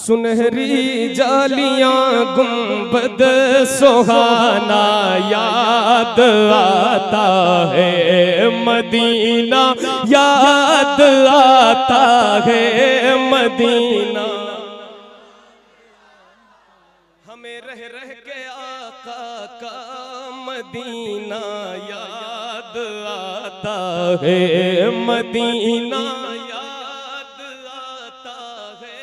सुनहरी जालियां गुंबद सुहाना याद आता है मदीना, याद आता है मदीना। हमें रह रह के आका का मदीना याद आता है मदीना, याद आता है।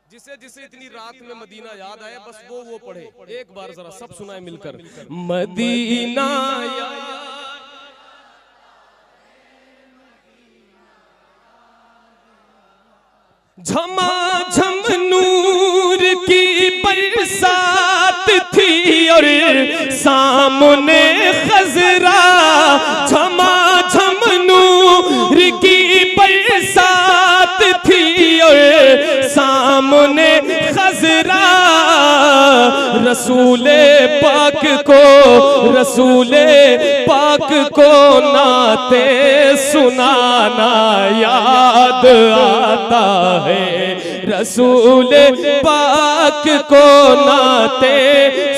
जिसे जिसे इतनी रात में मदीना याद आए बस वो पढ़े। एक बार जरा सब सुनाए मिलकर, मदीना याद। झमाझम नूर की बरसात थी और सामने खजरा, झमाझम नूर की बरसात थी और सामने खजरा। रसूले पाक को, रसूले पाक को नाते सुनाना याद आता है, रसूले पाक को नाते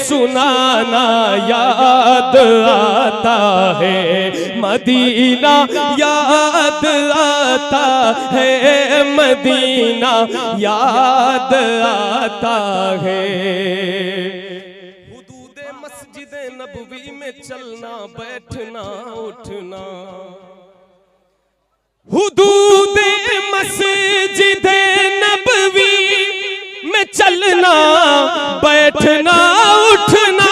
सुनाना याद आता है मदीना, याद आता है मदीना, याद आता है। हुदूदे मस्जिद नबवी में चलना बैठना उठना, हुदूदे मस्जिद नबवी में चलना बैठना उठना,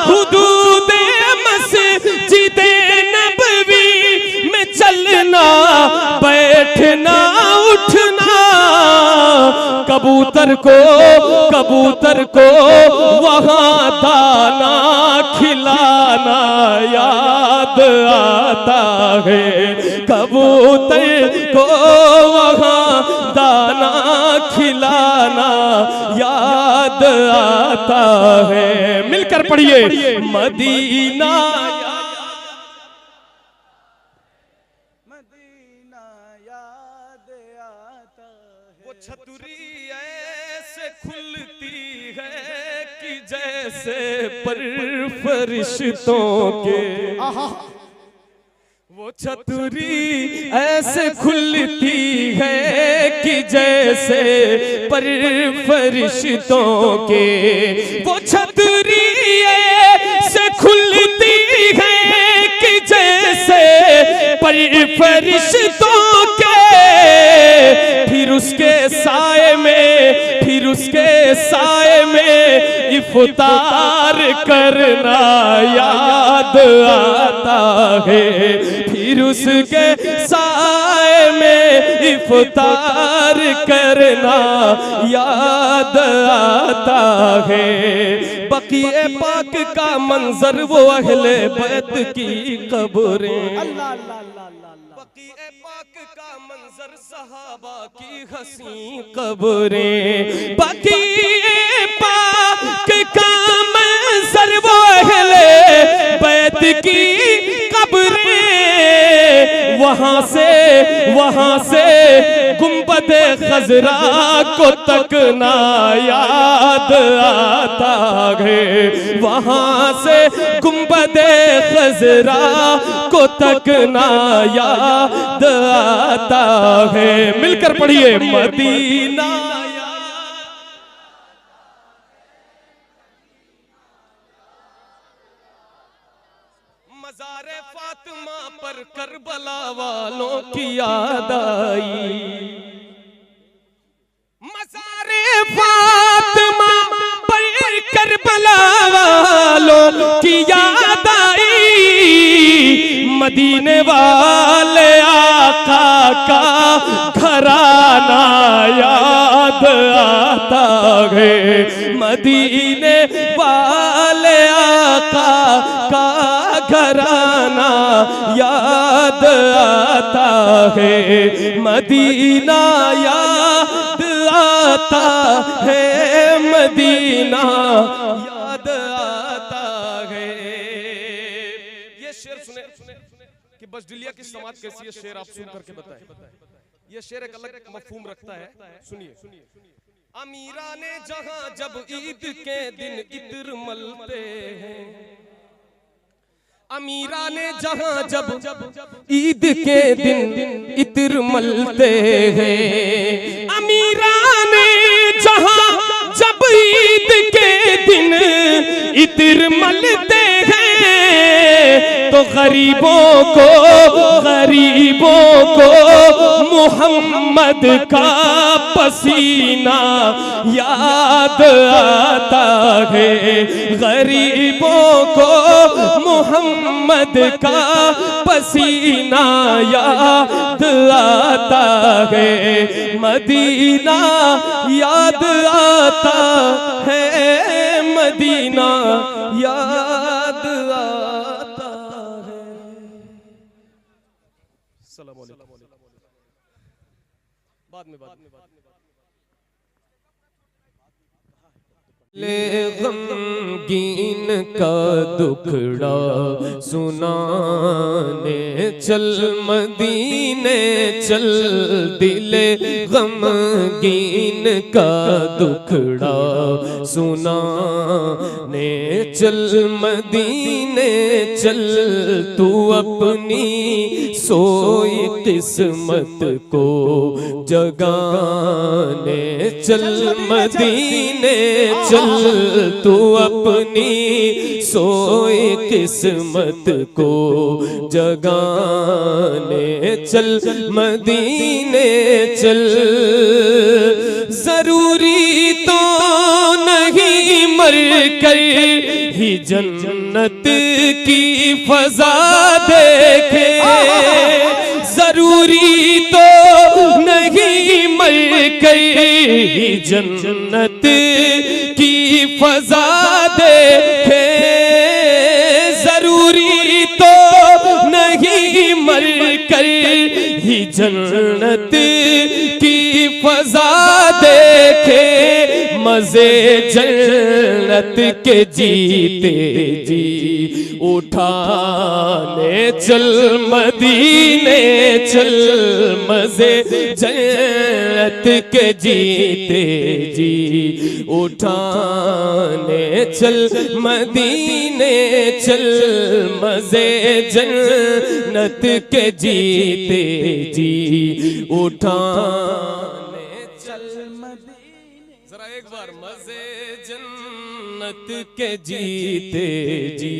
हुदूदे मस्जिद नबवी में चलना बैठना उठना। कबूतर को वहाँ दाना खिलाना याद आता है, कबूतर को वहाँ दाना खिलाना याद आता है। मिलकर पढ़िए, मदीना मदीना याद आता है। वो छतरी ऐसे खुलती है कि जैसे पर फरिश्तों के, वो छतरी ऐसे खुलती है कि जैसे पर फरिश्तों के, वो छतरी ऐसे खुलती है कि जैसे पर फरिश्तों के। फिर उसके साए में, फिर उसके साए में इफ्तार करना याद आता है, फिर उसके साए में इफ्तार करना याद आता है। बकीए पाक का मंजर वो अहले बैत की कब्रें, बकीए पाक का मंजर सहाबा की हसी कब्रें, बकीए पाक का मंजर वो अहले बैत की कब्रें। वहाँ से गुंबदे खजरा को तकना याद आता है, वहाँ से गुंबदे खजरा को तकना याद आता है। मिलकर पढ़िए, मदीना मज़ारे फातिमा पर करबला वालों की याद आई, मज़ारे फातिमा पर करबला वालों की याद आई। मदीने वाले आका का घराना याद आता है, मदीने वाले आका का घराना याद आता है, मदीना याद आता है, मदीना याद आता है। ये शेर सुने कि बजडिलिया की समात कैसी है, शेर आप सुन करके बताएं। ये शेर एक अलग मफहूम रखता है, सुनिए। अमीरा ने जहां जब ईद के दिन इत्र मलते हैं, अमीरा ने जहां जब ईद के दिन इत्र मलते हैं, अमीरा ने जहां जब ईद के दिन इत्र मलते हैं, तो गरीबों को मोहम्मद का पसीना याद आता है, गरीबों को मोहम्मद का पसीना याद आता है, मदीना याद आता है, मदीना याद आता है। सलाम अलैकुम। बाद में ले गमगीन का दुखड़ा सुनाने चल मदीने चल, दिले गमगीन का दुखड़ा सुनाने चल मदीने चल, तू अपनी सोई किस्मत को जगाने चल मदीने चल, तू अपनी सोई किस्मत को जगाने चल मदीने चल। जरूरी तो नहीं मर कर ही जन्नत की फजा देखे, जरूरी तो नहीं मर कर ही जन्नत की फजा देखे, जरूरी तो नहीं मर कर ही जन्नत की फजा देखे, मजे जन्नत के जीते जी उठाने चल मदीने चल, मजे जन्नत के जीते जी उठाने चल मदीने चल, मजे जन्नत के जीते जी उठाने चल मदीने। जरा एक बार, मजे जन्नत के जीते जी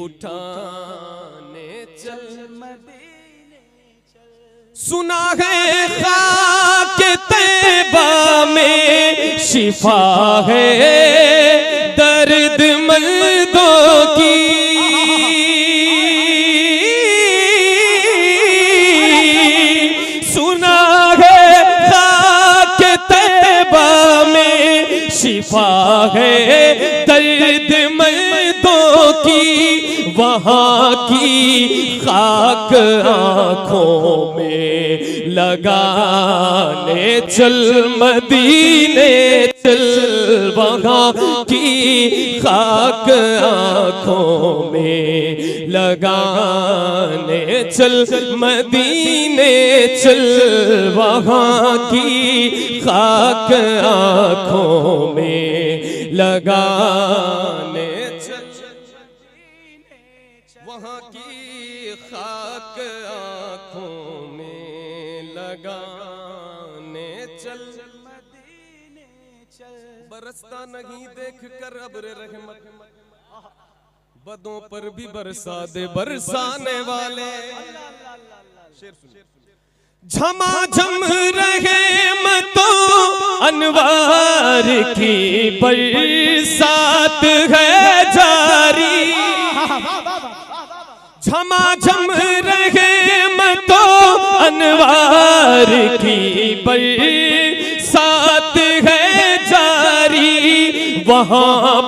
उठाने चल मदीने चल। सुना है खाक तैबा में शिफा है दर्द मर्दों की, सुना है खाक तैबा में शिफा है दर्द मर्दों की, वहाँ की खाक आँखों में लगाने चल मदीने चल, वहाँ की खाक आँखों में लगाने चल मदीने चल, वहाँ की खाक आँखों में लगाने चल, वहाँ की खाक आँखों में लगाने चल मदीने चल। बरसता नहीं देख कर अब्र रहमत, बदों पर भी बरसा दे बरसाने वाले। झमाझम रहे मतो अनवार की बरसात है जारी, झमाझम रहे मतो अनवार की बरसात है जारी, वहाँ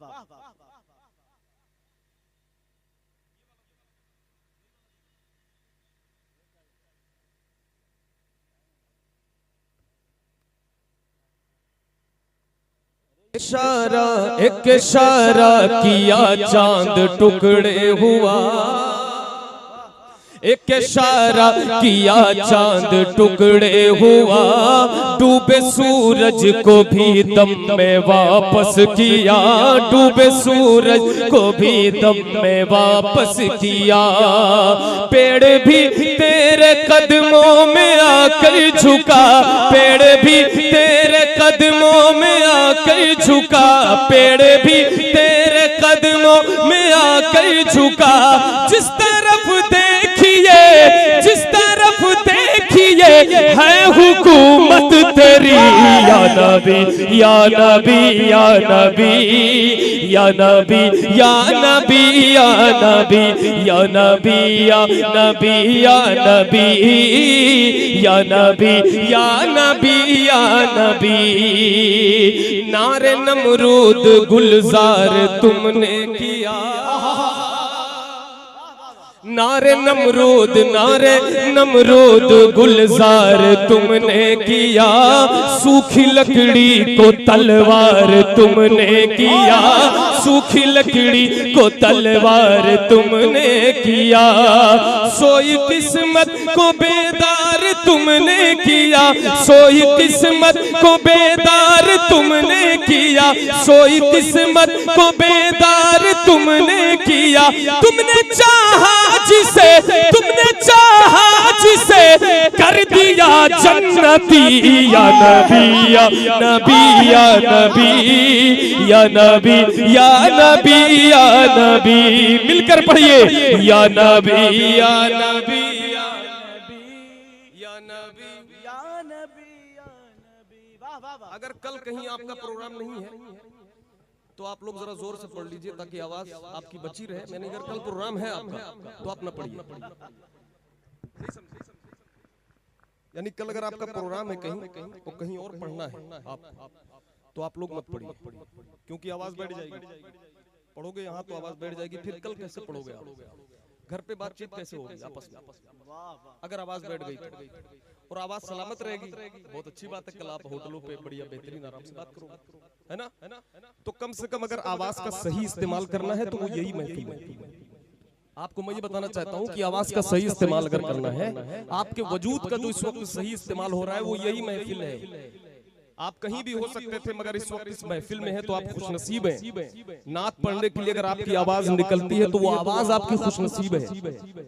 वाह। इशारा एक इशारा किया चांद टुकड़े हुआ, एक इशारा किया चांद टुकड़े हुआ, डूबे सूरज को भी दम में वापस किया, डूबे सूरज को भी दम में वापस किया। पेड़ भी तेरे कदमों में आकर झुका, पेड़ भी तेरे कदमों में आकर झुका, पेड़ भी तेरे कदमों में आकर झुका। जिस तरफ देखिए, जिस तरफ देखिए है हुकूमत तेरी, या नबी या नबी या नबी या नबी या नबी या नबी या नबी या नबी या नबी या नबी या नबी या नबी। नारे नमरूद गुलजार तुमने किया, नारे नमरूद नारे नमरूद गुलजार तुमने किया, सूखी लकड़ी को तलवार तुमने किया, सूखी लकड़ी को तलवार तुमने किया। सोई किस्मत को बेदार तुमने किया, सोई किस्मत को बेदार तुमने किया, सोई किस्मत को बेदार तुमने किया। तुमने चाहा जिसे, तुमने चाहा जिसे कर दिया जन्नती, या नबी या नबी या नबी या नबी या नबी या नबी। मिलकर पढ़िए, या नबी या नबी या नबी या नबी या नबी या नबी। वाह वाह। अगर कल कहीं आपका प्रोग्राम नहीं है तो आप लोग जरा जोर से पढ़ लीजिए ताकि आवाज आपकी बची रहे। मैंने अगर कल प्रोग्राम है आपका तो आप ना पढ़िए, यानी कल अगर आपका प्रोग्राम है कहीं तो कहीं और पढ़ना है आप तो आप लोग मत पढ़िए, क्योंकि आवाज बैठ जाएगी। पढ़ोगे यहाँ तो आवाज बैठ जाएगी, फिर कल कैसे पढ़ोगे आप? घर पे बातचीत कैसे होगी आपस में? अगर आवाज बैठ गई और आवाज सलामत रहेगी, बहुत अच्छी बात है। कल आप होटलों पे बढ़िया बेहतरीन आराम से बात करो, है ना? तो कम से कम अगर आवाज का सही इस्तेमाल करना है तो वो यही महफिल है। आपको मैं ये बताना चाहता हूँ कि आवाज का सही इस्तेमाल अगर करना है, आपके वजूद का जो इस वक्त सही इस्तेमाल हो रहा है वो यही महफिल है। आप कहीं भी हो सकते थे मगर इस वक्त इस महफिल में है तो आप खुशनसीब हैं। नात पढ़ने के लिए अगर आपकी आवाज निकलती है तो वो आवाज आपकी खुशनसीब है।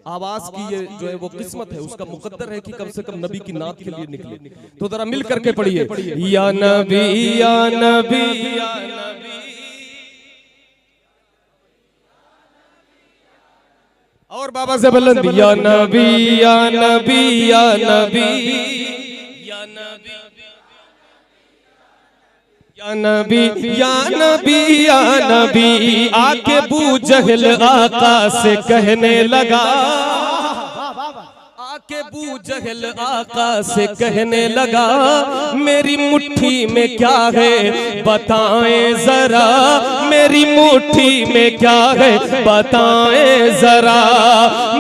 आवाज की ये जो है वो किस्मत है, उसका मुकद्दर है कि कम से कम नबी की नात के लिए निकले। तो जरा मिल करके पढ़िए, या नबी या नबी या नबी। और बाबा से बुलंद, या नबी या नबी या नबी या नबी या नबी या नबी या नबी। आके बू जहल आका से कहने लगा, आके बू जहल आका से कहने लगा, मेरी मुट्ठी में क्या है बताएं जरा, मेरी मुट्ठी में क्या है बताएं जरा।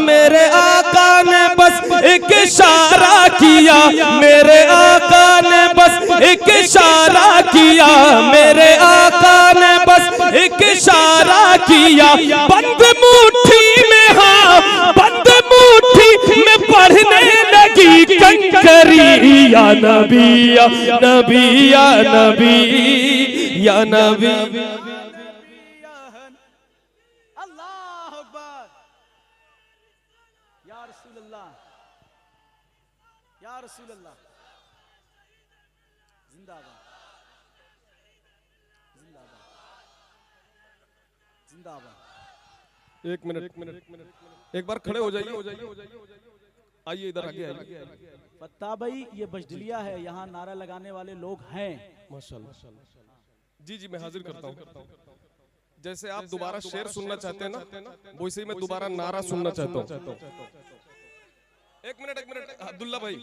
मेरे आका ने बस एक इशारा किया, मेरे आका ने बस एक इशारा किया, मेरे आका ने बस एक इशारा किया। बंद मुट्ठी में, हाँ बंद मुट्ठी में पढ़ने लगी कंकरी, या नबी या नबी या नबी या नबी। अल्लाह अकबर, या रसूल अल्लाह, या रसूल अल्लाह। जिंदाबाद जिंदाबाद जिंदाबाद। एक मिनट, एक बार खड़े हो जाइए, आइए इधर आगे आइए। पत्ता भाई ये बजडलिया है, यहाँ नारा लगाने वाले लोग हैं। माशाल्लाह। जी जी, मैं हाजिर करता हूँ। जैसे आप दोबारा शेर सुनना चाहते हैं ना, वैसे ही मैं दोबारा नारा सुनना चाहता हूँ। एक मिनट अब्दुल्ला भाई,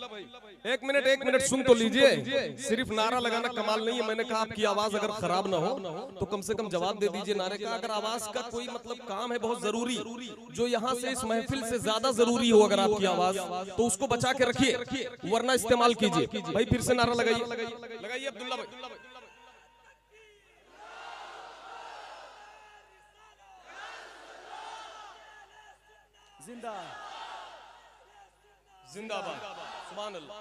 एक मिनट सुन तो लीजिए। सिर्फ नारा लगाना कमाल नहीं है। मैंने कहा आपकी आवाज अगर खराब ना हो तो कम से कम जवाब दे दीजिए नारे का। अगर आवाज का कोई मतलब काम है बहुत जरूरी, जो यहाँ से इस महफिल से ज्यादा जरूरी हो अगर आपकी आवाज, तो उसको बचा के रखिए, वरना इस्तेमाल कीजिए। भाई फिर से नारा लगाइए अब्दुल्ला भाई। जिंदाबाद, सुभान अल्लाह।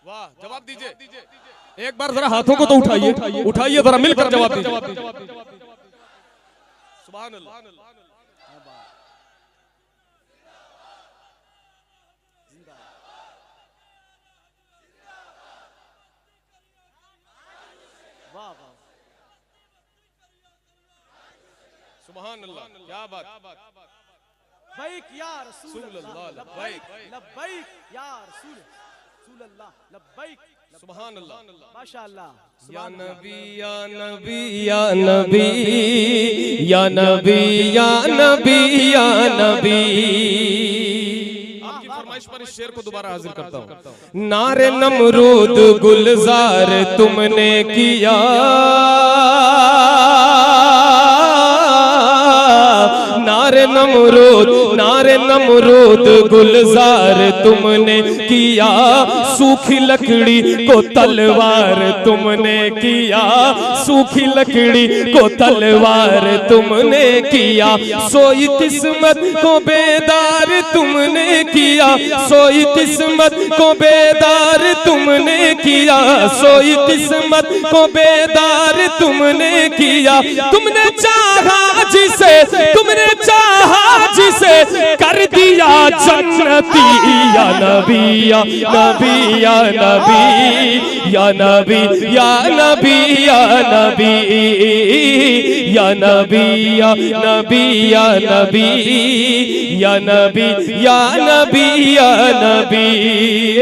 वाह, जवाब दीजिए एक बार जरा, हाथों को तो उठाइए जरा, मिलकर जवाब दीजिए। सुभान अल्लाह। सुभान अल्लाह, क्या बात। लब्बैक या रसूल अल्लाह, लब्बैक लब्बैक या रसूल अल्लाह, लब्बैक सुभान अल्लाह, माशाअल्लाह। या नबी या नबी या नबी या नबी या नबी या नबी। आपकी फरमाइश पर इस शेर को दोबारा हाजिर करता हूँ। नारे नमरूद गुलजार तुमने किया, नारे नमरूद गुलजार तुमने किया, सूखी लकड़ी को तलवार तुमने किया, सूखी लकड़ी को तलवार तुमने किया। सोई किस्मत को बेदार तुमने किया, सोई किस्मत को बेदार तुमने किया, सोई किस्मत को बेदार तुमने किया। तुमने चाहा जिसे, तुमने चाहा जिसे कर दिया जन्नती। या नबी या नबी या नबी या नबी या नबी या नबी या नबी या नबी या नबी या नबी या नबी या नबी।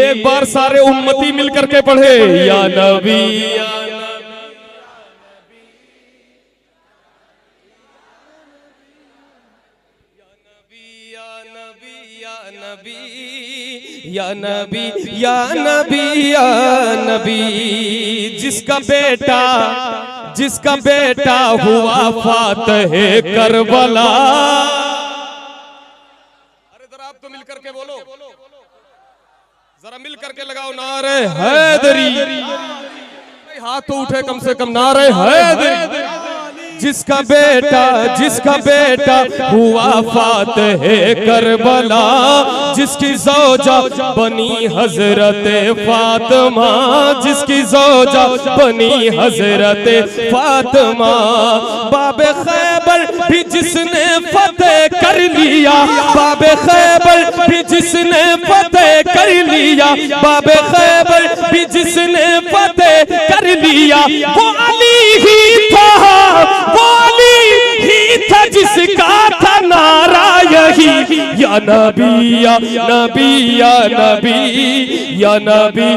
एक बार सारे उम्मती मिलकर के पढ़े या नबी या या नबी या नबी या नबी। जिसका बेटा हुआ फातह करबला। अरे जरा आप तो मिलकर के बोलो, जरा मिलकर के लगाओ नारे हैदरी। हाथ तो उठे कम से कम, नारे हैदरी। जिसका बेटा हुआ फातह करबला, जिसकी ज़ौजा बनी हजरत फातिमा, जिसकी ज़ौजा बनी हजरत फातिमा। बाबे खैबर भी जिसने फतेह कर लिया, बाबे खैबर भी जिसने फतेह कर लिया, बाबे खैबर भी जिसने फतेह कर लिया, वो अली ही था, वो अली ही था जिसका था नारा यही। या नबी या नबी या नबी या नबी।